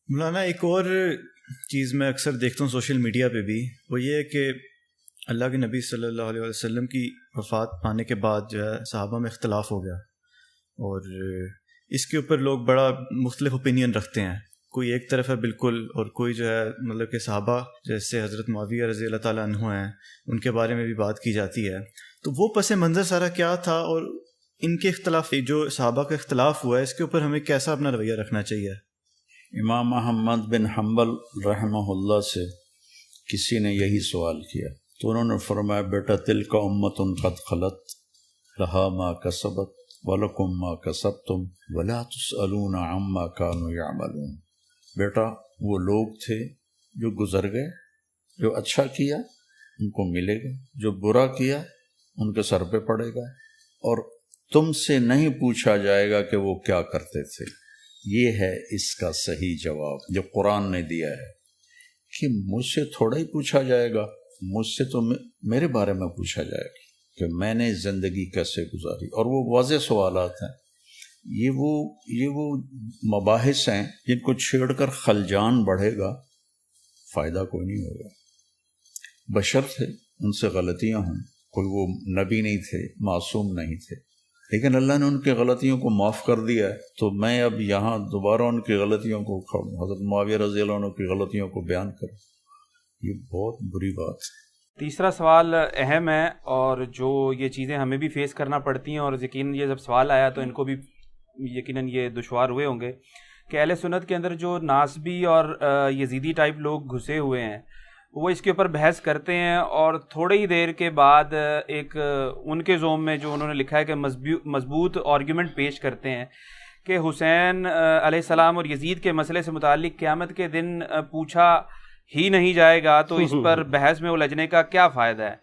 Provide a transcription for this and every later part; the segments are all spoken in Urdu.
مولانا ایک اور چیز میں اکثر دیکھتا ہوں سوشل میڈیا پہ بھی، وہ یہ ہے کہ اللہ کے نبی صلی اللہ علیہ وسلم کی وفات پانے کے بعد جو ہے صحابہ میں اختلاف ہو گیا، اور اس کے اوپر لوگ بڑا مختلف اوپینین رکھتے ہیں. کوئی ایک طرف ہے بالکل، اور کوئی جو ہے مطلب کہ صحابہ جیسے حضرت معاویہ رضی اللہ تعالیٰ عنہ ہیں ان کے بارے میں بھی بات کی جاتی ہے. تو وہ پس منظر سارا کیا تھا، اور ان کے اختلاف جو صحابہ کا اختلاف ہوا ہے اس کے اوپر ہمیں کیسا اپنا رویہ رکھنا چاہیے؟ امام احمد بن حنبل رحمہ اللہ سے کسی نے یہی سوال کیا تو انہوں نے فرمایا، بیٹا تلک امت قد خلت لہا ما کسبت ولکم ما کسبتم ولا تسألون عما کانوا یعملون. بیٹا وہ لوگ تھے جو گزر گئے، جو اچھا کیا ان کو ملے گا، جو برا کیا ان کے سر پہ پڑے گا، اور تم سے نہیں پوچھا جائے گا کہ وہ کیا کرتے تھے. یہ ہے اس کا صحیح جواب جو قرآن نے دیا ہے کہ مجھ سے تھوڑا ہی پوچھا جائے گا، مجھ سے تو میرے بارے میں پوچھا جائے گا کہ میں نے زندگی کیسے گزاری. اور وہ واضح سوالات ہیں، یہ وہ مباحث ہیں جن کو چھیڑ کر خلجان بڑھے گا فائدہ کوئی نہیں ہوگا. بشر تھے، ان سے غلطیاں ہوں، کوئی وہ نبی نہیں تھے، معصوم نہیں تھے، لیکن اللہ نے ان کی غلطیوں کو معاف کر دیا ہے. تو میں اب یہاں دوبارہ ان کی غلطیوں کو، حضرت معاویہ رضی اللہ عنہ کی غلطیوں کو بیان کروں، یہ بہت بری بات ہے. تیسرا سوال اہم ہے، اور جو یہ چیزیں ہمیں بھی فیس کرنا پڑتی ہیں، اور یقیناً یہ جب سوال آیا تو ان کو بھی یقیناً یہ دشوار ہوئے ہوں گے کہ اہل سنت کے اندر جو ناسبی اور یزیدی ٹائپ لوگ گھسے ہوئے ہیں وہ اس کے اوپر بحث کرتے ہیں، اور تھوڑی ہی دیر کے بعد ایک ان کے زوم میں جو انہوں نے لکھا ہے کہ مضبوط آرگیومنٹ پیش کرتے ہیں کہ حسین علیہ السلام اور یزید کے مسئلے سے متعلق قیامت کے دن پوچھا ہی نہیں جائے گا تو اس پر بحث میں الجھنے کا کیا فائدہ ہے،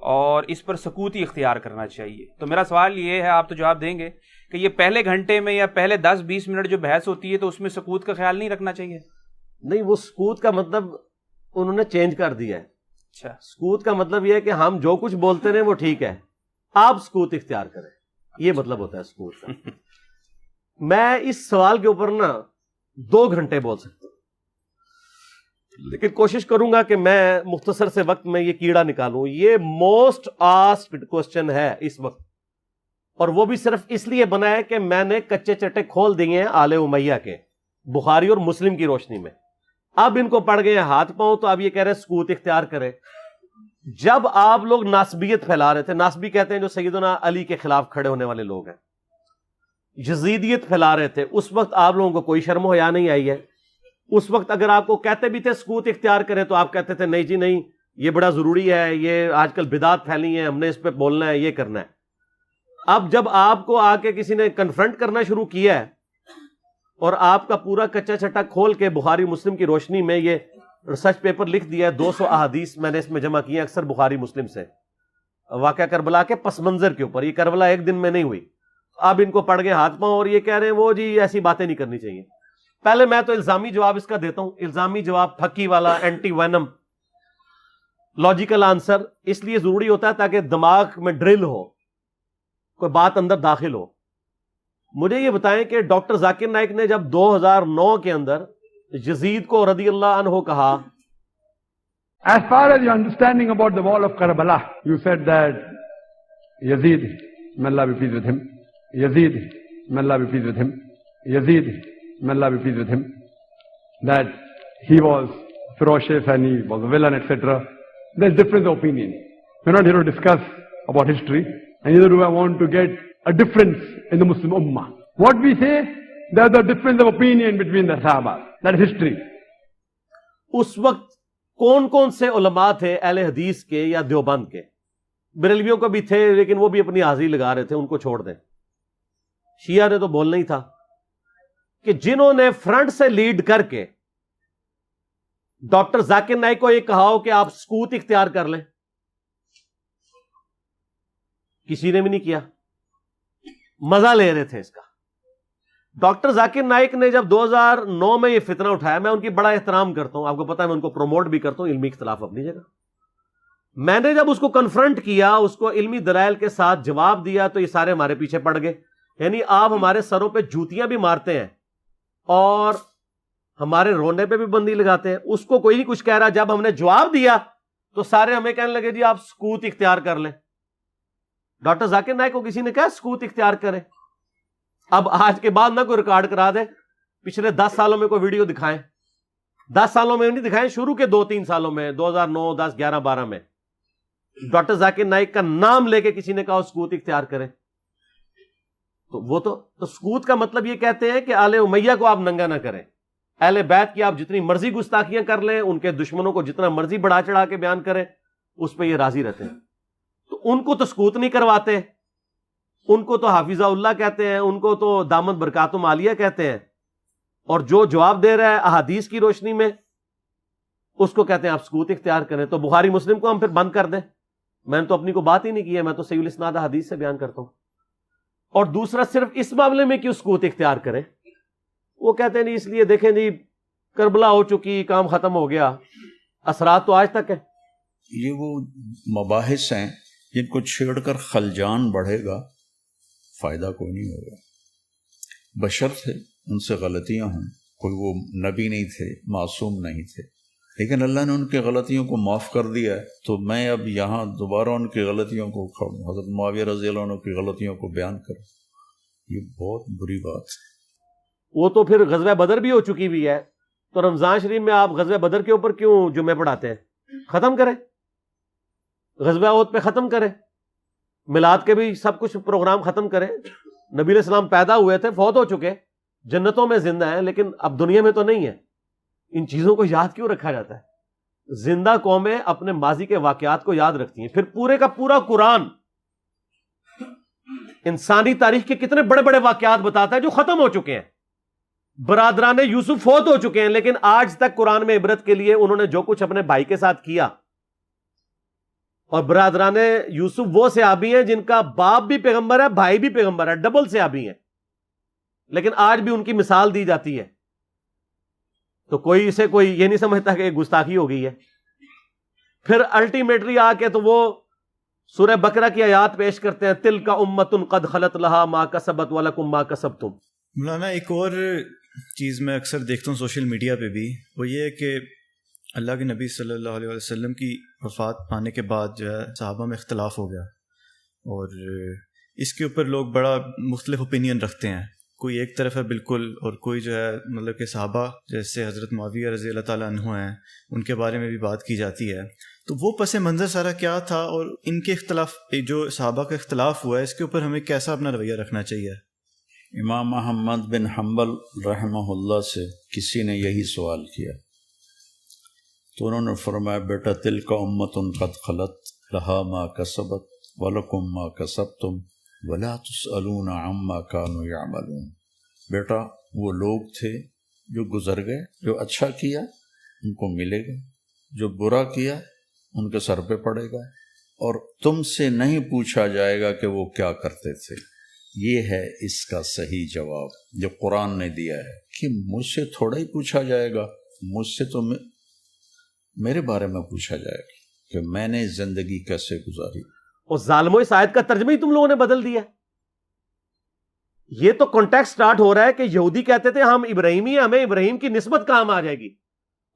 اور اس پر سکوت ہی اختیار کرنا چاہیے. تو میرا سوال یہ ہے، آپ تو جواب دیں گے، کہ یہ پہلے گھنٹے میں یا پہلے 10-20 منٹ جو بحث ہوتی ہے تو اس میں سکوت کا خیال نہیں رکھنا چاہیے؟ نہیں، وہ سکوت کا مطلب انہوں نے چینج کر دیا ہے. اچھا، سکوت کا مطلب یہ ہے کہ ہم جو کچھ بولتے رہے وہ ٹھیک ہے، آپ سکوت اختیار کریں، یہ مطلب ہوتا ہے سکوت کا. میں اس سوال کے اوپر 2 گھنٹے بول سکتا ہوں، لیکن کوشش کروں گا کہ میں مختصر سے وقت میں یہ کیڑا نکالوں. یہ موسٹ آسکڈ کوسچن ہے اس وقت، اور وہ بھی صرف اس لیے بنا ہے کہ میں نے کچے چٹے کھول دیے ہیں آل امیہ کے، بخاری اور مسلم کی روشنی میں. اب ان کو پڑ گئے ہاتھ پاؤں، تو اب یہ کہہ رہے ہیں سکوت اختیار کرے. جب آپ لوگ ناسبیت پھیلا رہے تھے، ناسبی کہتے ہیں جو سیدنا علی کے خلاف کھڑے ہونے والے لوگ ہیں، یزیدیت پھیلا رہے تھے، اس وقت آپ لوگوں کو کوئی شرم و حیا نہیں آئی ہے. اس وقت اگر آپ کو کہتے بھی تھے سکوت اختیار کرے تو آپ کہتے تھے نہیں جی نہیں، یہ بڑا ضروری ہے، یہ آج کل بدعت پھیلی ہے، ہم نے اس پہ بولنا ہے، یہ کرنا ہے. اب جب آپ کو آ کے کسی نے کنفرنٹ کرنا شروع کیا ہے، اور آپ کا پورا کچا چھٹا کھول کے بخاری مسلم کی روشنی میں یہ ریسرچ پیپر لکھ دیا ہے، 200 احادیث میں نے اس میں جمع کی ہیں اکثر بخاری مسلم سے، واقعہ کربلا کے پس منظر کے اوپر. یہ کربلا ایک دن میں نہیں ہوئی. اب ان کو پڑ گئے ہاتھ پاؤں، اور یہ کہہ رہے ہیں وہ جی ایسی باتیں نہیں کرنی چاہیے. پہلے میں تو الزامی جواب اس کا دیتا ہوں، الزامی جواب پھکی والا، اینٹی وینم لاجیکل آنسر اس لیے ضروری ہوتا ہے تاکہ دماغ میں ڈرل ہو، کوئی بات اندر داخل ہو. مجھے یہ بتائیں کہ ڈاکٹر ذاکر نائک نے جب 2009 کے اندر یزید کو رضی اللہ عنہ کہا، As far as your understanding about the wall of Karbala, you said that Yazid, may Allah be pleased with him, Yazid, may Allah be pleased with him, Yazid, may Allah be pleased with him, that he was ferocious and he was a villain, etc. There's difference of opinion. We're not here to discuss about history, and neither do I want to get a difference in the Muslim Ummah. What we say, there's a difference of opinion between the Sahaba. That is history. اس وقت کون کون سے علماء تھے اہل حدیث کے یا دیوبند کے؟ بریلویوں کو بھی تھے، لیکن وہ بھی اپنی حاضری لگا رہے تھے، ان کو چھوڑ دیں. شیعہ نے تو بولنا ہی تھا کہ جنہوں نے فرنٹ سے لیڈ کر کے ڈاکٹر ذاکر نائک کو یہ کہا ہو کہ آپ سکوت اختیار کر لیں، کسی نے بھی نہیں کیا، مزہ لے رہے تھے اس کا. ڈاکٹر ذاکر نائک نے جب 2009 میں یہ فتنہ اٹھایا، میں ان کی بڑا احترام کرتا ہوں، آپ کو پتا ہے میں ان کو پروموٹ بھی کرتا ہوں، علمی اختلاف اپنی جگہ. میں نے جب اس کو کنفرنٹ کیا، اس کو علمی دلائل کے ساتھ جواب دیا، تو یہ سارے ہمارے پیچھے پڑ گئے. یعنی آپ ہمارے سروں پہ جوتیاں بھی مارتے ہیں اور ہمارے رونے پہ بھی بندی لگاتے ہیں. اس کو کوئی نہیں کچھ کہہ رہا. جب ہم نے جواب دیا تو سارے ہمیں کہنے لگے جی آپ سکوت اختیار کر لیں. ڈاکٹر ذاکر نائک کو کسی نے کہا سکوت اختیار کریں. اب آج کے بعد نہ کوئی ریکارڈ کرا دے, پچھلے 10 سالوں میں کوئی ویڈیو دکھائیں. 10 سالوں میں نہیں دکھائیں, شروع کے 2-3 سالوں میں, 2009, 10, 11, 12 میں ڈاکٹر ذاکر نائک کا نام لے کے کسی نے کہا سکوت اختیار کریں. تو وہ تو سکوت کا مطلب یہ کہتے ہیں کہ آل امیہ کو آپ ننگا نہ کریں. اہل بیت کی آپ جتنی مرضی گستاخیاں کر لیں, ان کے دشمنوں کو جتنا مرضی بڑھا چڑھا کے بیان کریں, اس پہ یہ راضی رہتے ہیں. تو ان کو تو سکوت نہیں کرواتے, ان کو تو حافظہ اللہ کہتے ہیں, ان کو تو دامت برکاتم عالیہ کہتے ہیں. اور جو جواب دے رہا ہے احادیث کی روشنی میں, اس کو کہتے ہیں آپ سکوت اختیار کریں. تو بخاری مسلم کو ہم پھر بند کر دیں. میں نے تو اپنی کو بات ہی نہیں کی ہے, میں تو صحیح الاسناد حدیث سے بیان کرتا ہوں. اور دوسرا صرف اس معاملے میں کیوں سکوت اختیار کریں؟ وہ کہتے ہیں نہیں اس لیے دیکھیں جی کربلا ہو چکی, کام ختم ہو گیا, اثرات تو آج تک ہیں. یہ وہ مباحث ہیں جن کو چھیڑ کر خلجان بڑھے گا, فائدہ کوئی نہیں ہوگا. بشر تھے, ان سے غلطیاں ہوں, کوئی وہ نبی نہیں تھے, معصوم نہیں تھے, لیکن اللہ نے ان کی غلطیوں کو معاف کر دیا ہے. تو میں اب یہاں دوبارہ ان کی غلطیوں کو, حضرت معاویہ رضی اللہ عنہ کی غلطیوں کو بیان کروں, یہ بہت بری بات ہے. وہ تو پھر غزوہ بدر بھی ہو چکی بھی ہے, تو رمضان شریف میں آپ غزوہ بدر کے اوپر کیوں جمعے پڑھاتے ہیں؟ ختم کریں, غزوہ احد پہ ختم کریں, میلاد کے بھی سب کچھ پروگرام ختم کریں. نبی علیہ السلام پیدا ہوئے تھے, فوت ہو چکے, جنتوں میں زندہ ہیں, لیکن اب دنیا میں تو نہیں ہے. ان چیزوں کو یاد کیوں رکھا جاتا ہے؟ زندہ قومیں اپنے ماضی کے واقعات کو یاد رکھتی ہیں. پھر پورے کا پورا قرآن انسانی تاریخ کے کتنے بڑے بڑے واقعات بتاتا ہے جو ختم ہو چکے ہیں. برادران یوسف فوت ہو چکے ہیں, لیکن آج تک قرآن میں عبرت کے لیے انہوں نے جو کچھ اپنے بھائی کے ساتھ کیا. اور برادران یوسف وہ صحابی ہیں جن کا باپ بھی پیغمبر ہے, بھائی بھی پیغمبر ہے, ڈبل صحابی ہیں, لیکن آج بھی ان کی مثال دی جاتی ہے. تو کوئی اسے کوئی یہ نہیں سمجھتا کہ گستاخی ہو گئی ہے. پھر الٹیمیٹلی آ کے تو وہ سورہ بقرہ کی آیات پیش کرتے ہیں, تلک امۃ قد خلت لہا ما کسبت ولکم ما کسبتم. مولانا ایک اور چیز میں اکثر دیکھتا ہوں سوشل میڈیا پہ بھی, وہ یہ ہے کہ اللہ کے نبی صلی اللہ علیہ وسلم کی وفات پانے کے بعد جو ہے صحابہ میں اختلاف ہو گیا, اور اس کے اوپر لوگ بڑا مختلف اوپینین رکھتے ہیں. کوئی ایک طرف ہے بالکل, اور کوئی جو ہے مطلب کہ صحابہ جیسے حضرت معاویہ رضی اللہ تعالیٰ عنہ ہیں, ان کے بارے میں بھی بات کی جاتی ہے. تو وہ پس منظر سارا کیا تھا, اور ان کے اختلاف جو صحابہ کا اختلاف ہوا ہے اس کے اوپر ہمیں کیسا اپنا رویہ رکھنا چاہیے؟ امام محمد بن حنبل رحمہ اللہ سے کسی نے یہی سوال کیا, تو انہوں نے فرمایا بیٹا تلک امۃ قد خلت لہا ما کسبت ولکم ما کسبتم ولا تسألون عما كانوا يعملون. بیٹا وہ لوگ تھے جو گزر گئے, جو اچھا کیا ان کو ملے گا, جو برا کیا ان کے سر پہ پڑے گا, اور تم سے نہیں پوچھا جائے گا کہ وہ کیا کرتے تھے. یہ ہے اس کا صحیح جواب جو قرآن نے دیا ہے, کہ مجھ سے تھوڑا ہی پوچھا جائے گا, مجھ سے تو میرے بارے میں پوچھا جائے گا کہ میں نے زندگی کیسے گزاری. اور ظالموں اس آیت کا ترجمہ ہی تم لوگوں نے بدل دیا. یہ تو کانٹیکسٹ سٹارٹ ہو رہا ہے کہ یہودی کہتے تھے ہم ابراہیمی ہیں, ہمیں ابراہیم کی نسبت کام آ جائے گی.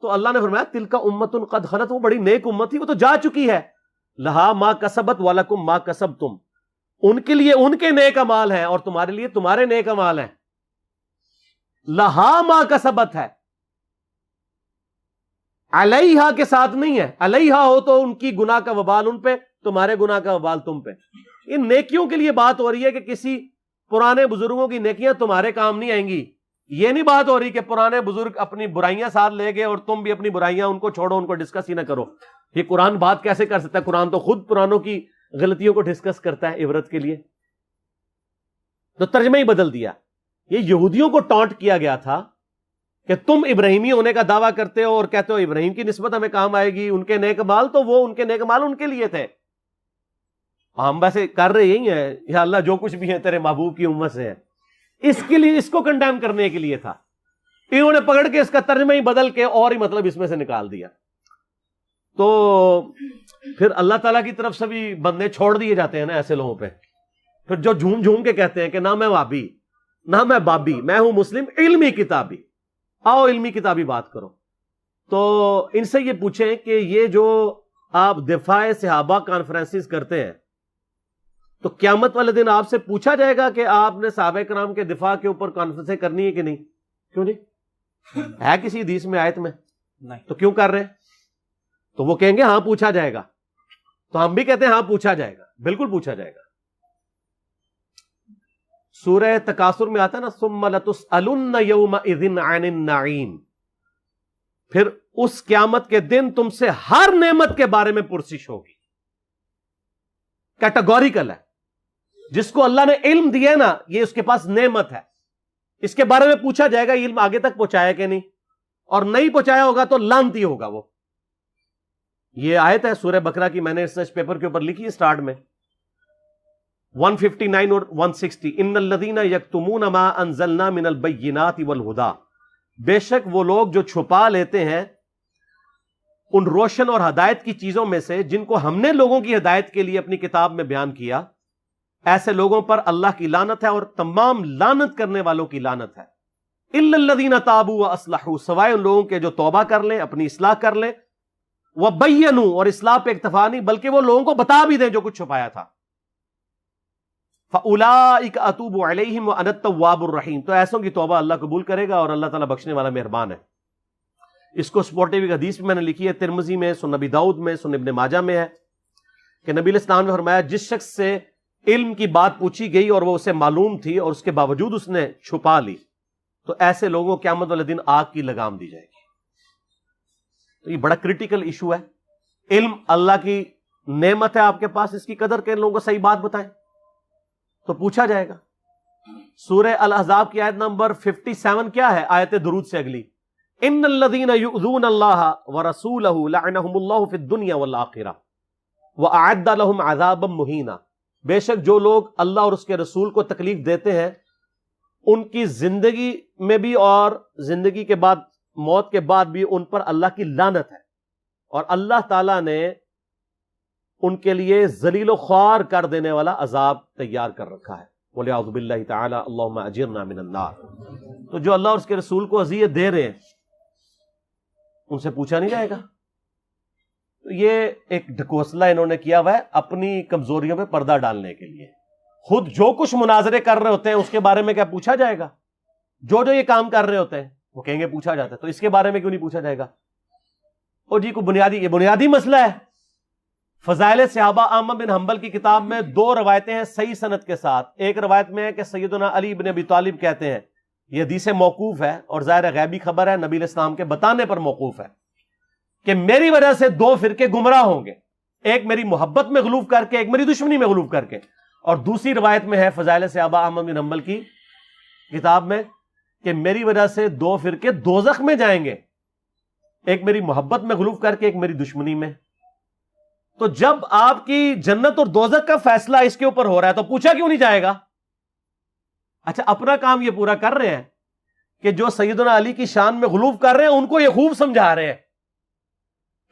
تو اللہ نے فرمایا تلک امۃ قد خلت, وہ بڑی نیک امت تھی, وہ تو جا چکی ہے. لہا ما کسبت ولکم ما کسبتم, ان کے لیے ان کے نیک اعمال ہیں اور تمہارے لیے تمہارے نیک اعمال ہیں. لہا ما کسبت ہے, علیہا کے ساتھ نہیں ہے. علیہا ہو تو ان کی گناہ کا وبال ان پہ, تمہارے گناہ کا وبال تم پہ. ان نیکیوں کے لیے بات ہو رہی ہے کہ کسی پرانے بزرگوں کی نیکیاں تمہارے کام نہیں آئیں گی. یہ نہیں بات ہو رہی کہ پرانے بزرگ اپنی برائیاں ساتھ لے گئے اور تم بھی اپنی برائیاں ان کو چھوڑو, ان کو ڈسکس ہی نہ کرو. یہ قرآن بات کیسے کر سکتا ہے؟ قرآن تو خود پرانوں کی غلطیوں کو ڈسکس کرتا ہے عبرت کے لیے. تو ترجمہ ہی بدل دیا. یہ یہودیوں کو ٹانٹ کیا گیا تھا کہ تم ابراہیمی ہونے کا دعویٰ کرتے ہو اور کہتے ہو ابراہیم کی نسبت ہمیں کام آئے گی, ان کے نیک مال, تو وہ ان کے نیک مال ان کے لیے تھے. ہم ویسے کر رہے یہی ہیں, یا اللہ جو کچھ بھی ہے تیرے محبوب کی امت سے ہے, اس کے لیے اس کو کنڈیم کرنے کے لیے تھا. انہوں نے پکڑ کے اس کا ترجمہ ہی بدل کے اور ہی مطلب اس میں سے نکال دیا. تو پھر اللہ تعالیٰ کی طرف سے بھی بندے چھوڑ دیے جاتے ہیں نا ایسے لوگوں پہ. پھر جو جھوم جھوم کے کہتے ہیں کہ نہ میں وابی نہ میں بابی, میں ہوں مسلم علمی کتابی. آؤ علمی کتابی بات کرو. تو ان سے یہ پوچھیں کہ یہ جو آپ دفاع صحابہ کانفرنسز کرتے ہیں تو قیامت والے دن آپ سے پوچھا جائے گا کہ آپ نے صحابہ کرام کے دفاع کے اوپر کانفرنسیں کرنی ہے کہ نہیں؟ کیوں نہیں؟ ہے کسی حدیث میں آیت میں؟ نہیں. تو کیوں کر رہے ہیں؟ تو وہ کہیں گے ہاں پوچھا جائے گا. تو ہم بھی کہتے ہیں ہاں پوچھا جائے گا، بالکل پوچھا جائے گا. سورہ تکاثر میں آتا ہے نا ثم لتسألن یومئذ عن النعیم، پھر اس قیامت کے دن تم سے ہر نعمت کے بارے میں پرسش ہوگی. کیٹاگوریکل ہے. جس کو اللہ نے علم دیا نا یہ اس کے پاس نعمت ہے، اس کے بارے میں پوچھا جائے گا علم آگے تک پہنچایا کہ نہیں، اور نہیں پہنچایا ہوگا تو لعنتی ہوگا وہ. یہ آیت ہے سورہ بقرہ کی، میں نے ریسرچ پیپر کے اوپر لکھی ہے سٹارٹ میں 159 اور 160. ان الذین یکتمون ما انزلنا من البینات والہدی، بے شک وہ لوگ جو چھپا لیتے ہیں ان روشن اور ہدایت کی چیزوں میں سے جن کو ہم نے لوگوں کی ہدایت کے لیے اپنی کتاب میں بیان کیا، ایسے لوگوں پر اللہ کی لعنت ہے اور تمام لعنت کرنے والوں کی لعنت ہے. الا الذین تابوا واصلحوا، سوائے ان لوگوں کے جو توبہ کر لیں، اپنی اصلاح کر لیں، وبینوا، اور اصلاح پہ اکتفا نہیں بلکہ وہ لوگوں کو بتا بھی دیں جو کچھ چھپایا تھا. فاولئک اتوب علیہم وانا التواب الرحیم، تو ایسوں کی توبہ اللہ قبول کرے گا اور اللہ تعالیٰ بخشنے والا مہربان ہے. اس کو سپورٹیو ایک حدیث بھی میں نے لکھی ہے، ترمذی میں، سنن نبی داؤد میں، سنن ابن ماجہ میں ہے کہ نبی علیہ السلام نے فرمایا جس شخص سے علم کی بات پوچھی گئی اور وہ اسے معلوم تھی اور اس کے باوجود اس نے چھپا لی تو ایسے لوگوں کو قیامت والے دن آگ کی لگام دی جائے گی. تو یہ بڑا کریٹیکل ایشو ہے. علم اللہ کی نعمت ہے آپ کے پاس، اس کی قدر کے لوگوں کو صحیح بات بتائیں تو پوچھا جائے گا. سورہ الاحزاب کی آیت نمبر 57 کیا ہے؟ آیت درود سے اگلی، ان الذین یؤذون اللہ ورسولہ لعنہم اللہ فی الدنیا والآخرہ واعد لہم عذابا مہینا، بے شک جو لوگ اللہ اور اس کے رسول کو تکلیف دیتے ہیں ان کی زندگی میں بھی اور زندگی کے بعد، موت کے بعد بھی ان پر اللہ کی لعنت ہے، اور اللہ تعالیٰ نے ان کے لیے ذلیل و خوار کر دینے والا عذاب تیار کر رکھا ہے. وَلِعَوْذُ بِاللَّهِ تَعَالَى اللَّهُمَّ أَجِرْنَا مِنَ النَّارِ. تو جو اللہ اور اس کے رسول کو اذیت دے رہے ہیں ان سے پوچھا نہیں جائے گا. تو یہ ایک ڈھکوسلا انہوں نے کیا ہوا ہے اپنی کمزوریوں پہ پردہ ڈالنے کے لیے. خود جو کچھ مناظرے کر رہے ہوتے ہیں اس کے بارے میں کیا پوچھا جائے گا؟ جو یہ کام کر رہے ہوتے ہیں وہ کہیں گے پوچھا جاتا ہے، تو اس کے بارے میں کیوں نہیں پوچھا جائے گا؟ اور جی کو یہ بنیادی مسئلہ ہے. فضائل صحابہ احمد بن حنبل کی کتاب میں 2 روایتیں ہیں صحیح سند کے ساتھ. ایک روایت میں ہے کہ سیدنا علی بن ابی طالب کہتے ہیں، یہ حدیث موقوف ہے اور ظاہر غیبی خبر ہے، نبی علیہ السلام کے بتانے پر موقوف ہے، کہ میری وجہ سے 2 فرقے گمراہ ہوں گے، ایک میری محبت میں غلوف کر کے، ایک میری دشمنی میں غلوف کر کے. اور دوسری روایت میں ہے فضائل صحابہ احمد بن حنبل کی کتاب میں کہ میری وجہ سے 2 فرقے دوزخ میں جائیں گے، ایک میری محبت میں غلوف کر کے، ایک میری دشمنی میں. تو جب آپ کی جنت اور دوزخ کا فیصلہ اس کے اوپر ہو رہا ہے تو پوچھا کیوں نہیں جائے گا؟ اچھا اپنا کام یہ پورا کر رہے ہیں کہ جو سیدنا علی کی شان میں غلوف کر رہے ہیں ان کو یہ خوب سمجھا رہے ہیں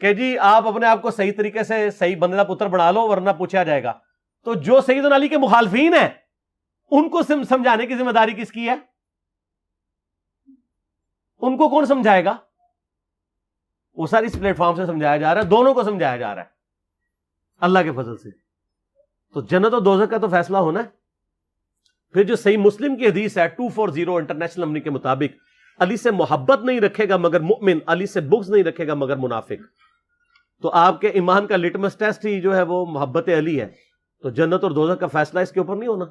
کہ جی آپ اپنے آپ کو صحیح طریقے سے صحیح بندے کا پتر بنا لو ورنہ پوچھا جائے گا. تو جو سیدنا علی کے مخالفین ہیں ان کو سمجھانے کی ذمہ داری کس کی ہے؟ ان کو کون سمجھائے گا؟ وہ ساری اس پلیٹ فارم سے سمجھایا جا رہا ہے، دونوں کو سمجھایا جا رہا ہے اللہ کے فضل سے. تو جنت و دوزخ کا تو فیصلہ ہونا ہے. پھر جو صحیح مسلم کی حدیث ہے 240 انٹرنیشنل نمبر کے مطابق، علی سے محبت نہیں رکھے گا مگر مؤمن، علی سے بغض نہیں رکھے گا مگر منافق. تو آپ کے ایمان کا لٹمس ٹیسٹ ہی جو ہے وہ محبت علی ہے. تو جنت اور دوزخ کا فیصلہ اس کے اوپر نہیں ہونا.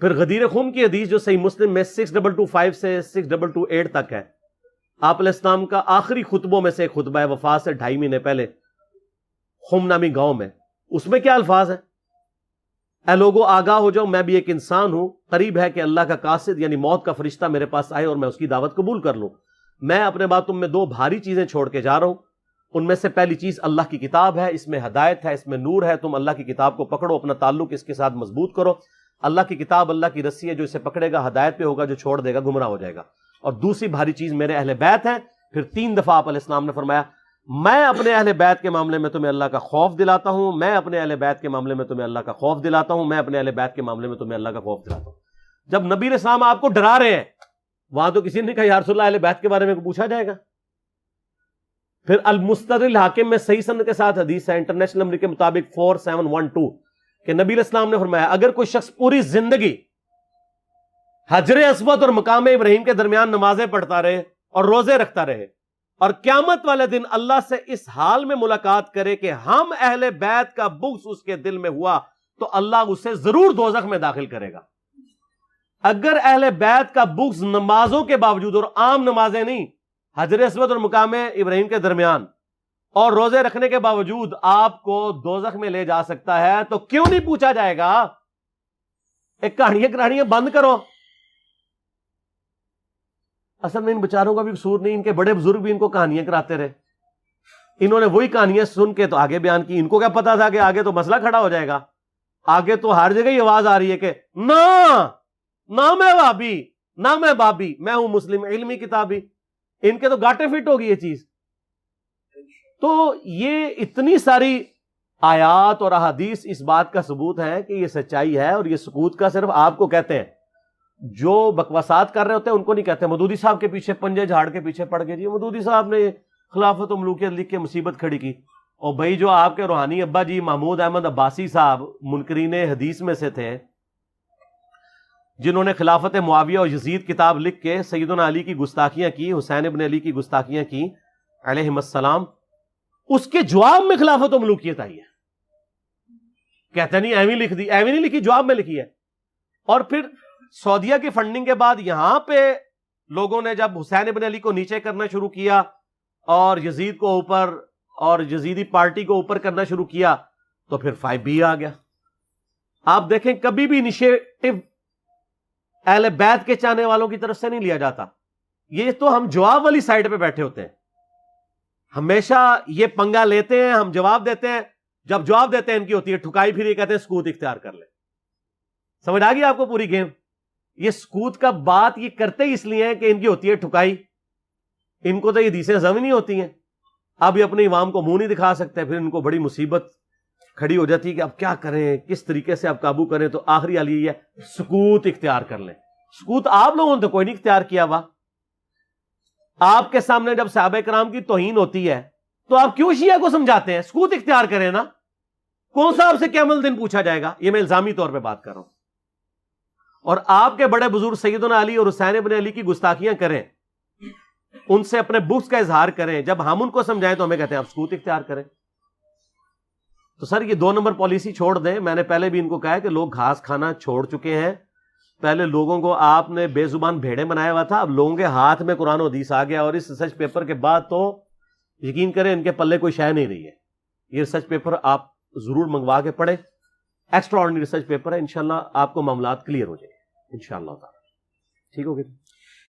پھر غدیر خم کی حدیث جو صحیح مسلم میں 6225 سے 6228 تک ہے، آپ علیہ السلام کا آخری خطبوں میں سے ایک خطبہ ہے وفات سے 2.5 مہینے پہلے خم نامی گاؤں میں. اس میں کیا الفاظ ہیں؟ اے لوگو آگاہ ہو جاؤ، میں بھی ایک انسان ہوں، قریب ہے کہ اللہ کا قاصد یعنی موت کا فرشتہ میرے پاس آئے اور میں اس کی دعوت قبول کر لوں. میں اپنے بعد تم میں 2 بھاری چیزیں چھوڑ کے جا رہا ہوں. ان میں سے پہلی چیز اللہ کی کتاب ہے، اس میں ہدایت ہے، اس میں نور ہے. تم اللہ کی کتاب کو پکڑو، اپنا تعلق اس کے ساتھ مضبوط کرو. اللہ کی کتاب اللہ کی رسی ہے، جو اسے پکڑے گا ہدایت پہ ہوگا، جو چھوڑ دے گا گمراہ ہو جائے گا. اور دوسری بھاری چیز میرے اہل بیت ہیں. پھر 3 دفعہ آپ علیہ السلام نے فرمایا میں اپنے اہل بیت کے معاملے میں تمہیں اللہ کا خوف دلاتا ہوں، میں اپنے اہل بیت کے معاملے میں تمہیں اللہ کا خوف دلاتا ہوں، میں اپنے اہل بیت کے معاملے میں تمہیں اللہ کا خوف دلاتا ہوں. جب نبی علیہ السلام آپ کو ڈرا رہے ہیں وہاں تو کسی نے کہا یا رسول اللہ اہل بیت کے بارے میں پوچھا جائے گا. پھر المستدرک الحاکم میں صحیح سند کے ساتھ حدیث ہے انٹرنیشنل نمبر کے مطابق 4712 کہ نبی علیہ السلام نے فرمایا اگر کوئی شخص پوری زندگی حجر اسود اور مقام ابراہیم کے درمیان نمازیں پڑھتا رہے اور روزے رکھتا رہے اور قیامت والے دن اللہ سے اس حال میں ملاقات کرے کہ ہم اہل بیت کا بغض اس کے دل میں ہوا تو اللہ اسے ضرور دوزخ میں داخل کرے گا. اگر اہل بیت کا بغض نمازوں کے باوجود، اور عام نمازیں نہیں، حجر اسود اور مقام ابراہیم کے درمیان اور روزے رکھنے کے باوجود آپ کو دوزخ میں لے جا سکتا ہے، تو کیوں نہیں پوچھا جائے گا؟ ایک کہانیاں بند کرو. اصل میں ان بچاروں کا بھی قصور نہیں، ان کے بڑے بزرگ بھی ان کو کہانیاں کراتے رہے. انہوں نے وہی کہانیاں سن کے تو آگے بیان کی. ان کو کیا پتا تھا کہ آگے تو مسئلہ کھڑا ہو جائے گا؟ آگے تو ہر جگہ یہ آواز آ رہی ہے کہ نہ میں وہابی، نہ میں بابی، میں ہوں مسلم علمی کتابی. ان کے تو گاٹے فٹ ہوگی یہ چیز. تو یہ اتنی ساری آیات اور احادیث اس بات کا ثبوت ہے کہ یہ سچائی ہے، اور یہ سکوت کا صرف آپ کو کہتے ہیں. جو بکواسات کر رہے ہوتے ہیں ان کو نہیں کہتے. مودودی صاحب کے پیچھے پنجے جھاڑ کے پیچھے پڑ گئے جی مودودی صاحب نے خلافت و ملوکیت لکھ کے مصیبت کھڑی کی. اور بھائی جو آپ کے روحانی ابا جی محمود احمد عباسی صاحب منکرین حدیث میں سے تھے، جنہوں نے خلافت معاویہ اور یزید کتاب لکھ کے سیدنا علی کی گستاخیاں کی، حسین ابن علی کی گستاخیاں کی علیہم السلام، اس کے جواب میں خلافت و ملوکیت آئی ہے. کہتے نہیں ایویں لکھ دی، ایویں نہیں لکھی، جواب میں لکھی ہے. اور پھر سعودیہ کی فنڈنگ کے بعد یہاں پہ لوگوں نے جب حسین ابن علی کو نیچے کرنا شروع کیا اور یزید کو اوپر اور یزیدی پارٹی کو اوپر کرنا شروع کیا، تو پھر 5B آ گیا. آپ دیکھیں کبھی بھی انیشیٹو اہل بیت کے چاہنے والوں کی طرف سے نہیں لیا جاتا. یہ تو ہم جواب والی سائڈ پہ بیٹھے ہوتے ہیں، ہمیشہ یہ پنگا لیتے ہیں، ہم جواب دیتے ہیں. جب جواب دیتے ہیں ان کی ہوتی ہے ٹھکائی، پھر یہ کہتے ہیں سکوت اختیار کر لیں. سمجھ آ گئی آپ کو پوری گیم؟ یہ سکوت کا بات یہ کرتے ہی اس لیے ہیں کہ ان کی ہوتی ہے ٹھکائی. ان کو تو یہ حدیثیں ہضم نہیں ہوتی ہیں. اب یہ اپنے عوام کو منہ نہیں دکھا سکتے، پھر ان کو بڑی مصیبت کھڑی ہو جاتی ہے کہ اب کیا کریں، کس طریقے سے اب قابو کریں. تو آخری حل یہ ہے سکوت اختیار کر لیں. سکوت آپ لوگوں نے تو کوئی نہیں اختیار کیا ہوا. آپ کے سامنے جب صحابہ کرام کی توہین ہوتی ہے تو آپ کیوں شیعہ کو سمجھاتے ہیں؟ سکوت اختیار کریں نا. کون سا آپ سے قیامت دن پوچھا جائے گا؟ یہ میں الزامی طور پہ بات کر رہا ہوں. اور آپ کے بڑے بزرگ سیدنا علی اور حسین ابن علی کی گستاخیاں کریں، ان سے اپنے بغض کا اظہار کریں، جب ہم ان کو سمجھائیں تو ہمیں کہتے ہیں آپ سکوت اختیار کریں. تو سر یہ 2 نمبر پالیسی چھوڑ دیں. میں نے پہلے بھی ان کو کہا ہے کہ لوگ گھاس کھانا چھوڑ چکے ہیں. پہلے لوگوں کو آپ نے بے زبان بھیڑے بنایا ہوا تھا، اب لوگوں کے ہاتھ میں قرآن و حدیث آ گیا. اور اس ریسرچ پیپر کے بعد تو یقین کریں ان کے پلے کوئی شے نہیں رہی ہے. یہ ریسرچ پیپر آپ ضرور منگوا کے پڑھیں. ایکسٹرا آرڈنری ریسرچ پیپر ہے. انشاءاللہ آپ کو معاملات کلیئر ہو جائیں گے انشاءاللہ تعالی. ٹھیک ہو گیا؟